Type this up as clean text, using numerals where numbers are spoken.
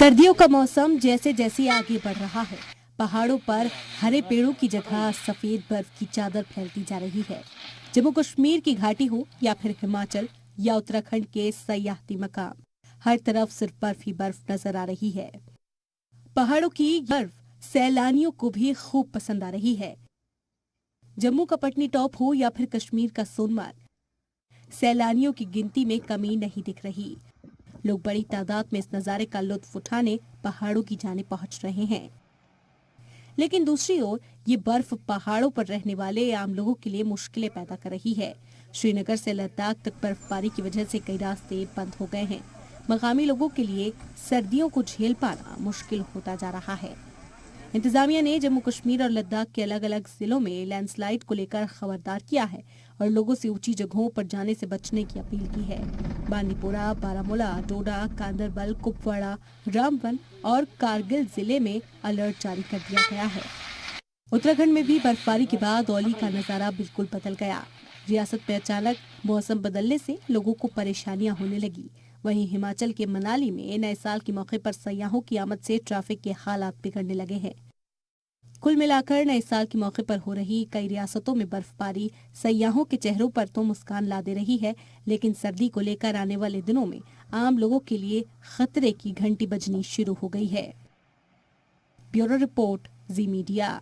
सर्दियों का मौसम जैसे जैसे आगे बढ़ रहा है, पहाड़ों पर हरे पेड़ों की जगह सफेद बर्फ की चादर फैलती जा रही है। जम्मू कश्मीर की घाटी हो या फिर हिमाचल या उत्तराखंड के सयाहती मकाम, हर तरफ सिर्फ बर्फ ही बर्फ नजर आ रही है। पहाड़ों की बर्फ सैलानियों को भी खूब पसंद आ रही है। जम्मू का पटनी टॉप हो या फिर कश्मीर का सोनमार्ग, सैलानियों की गिनती में कमी नहीं दिख रही। लोग बड़ी तादाद में इस नजारे का लुत्फ उठाने पहाड़ों की जाने पहुंच रहे हैं। लेकिन दूसरी ओर ये बर्फ पहाड़ों पर रहने वाले आम लोगों के लिए मुश्किलें पैदा कर रही है। श्रीनगर से लद्दाख तक बर्फबारी की वजह से कई रास्ते बंद हो गए हैं। मकामी लोगों के लिए सर्दियों को झेल पाना मुश्किल होता जा रहा है। इंतजामिया ने जम्मू कश्मीर और लद्दाख के अलग अलग जिलों में लैंडस्लाइड को लेकर खबरदार किया है और लोगों से ऊंची जगहों पर जाने से बचने की अपील की है। बांदीपोरा, बारामूला, डोडा, गांदरबल, कुपवाड़ा, रामबन और कारगिल जिले में अलर्ट जारी कर दिया गया है। उत्तराखंड में भी बर्फबारी के बाद औली का नजारा बिल्कुल बदल गया। रियासत में अचानक मौसम बदलने से लोगों को परेशानियां होने लगी। वहीं हिमाचल के मनाली में नए साल के मौके पर सयाहों की आमद से ट्रैफिक के हालात बिगड़ने लगे हैं। कुल मिलाकर नए साल के मौके पर हो रही कई रियासतों में बर्फबारी सयाहों के चेहरों पर तो मुस्कान ला दे रही है, लेकिन सर्दी को लेकर आने वाले दिनों में आम लोगों के लिए खतरे की घंटी बजनी शुरू हो गई है। ब्यूरो रिपोर्ट, जी मीडिया।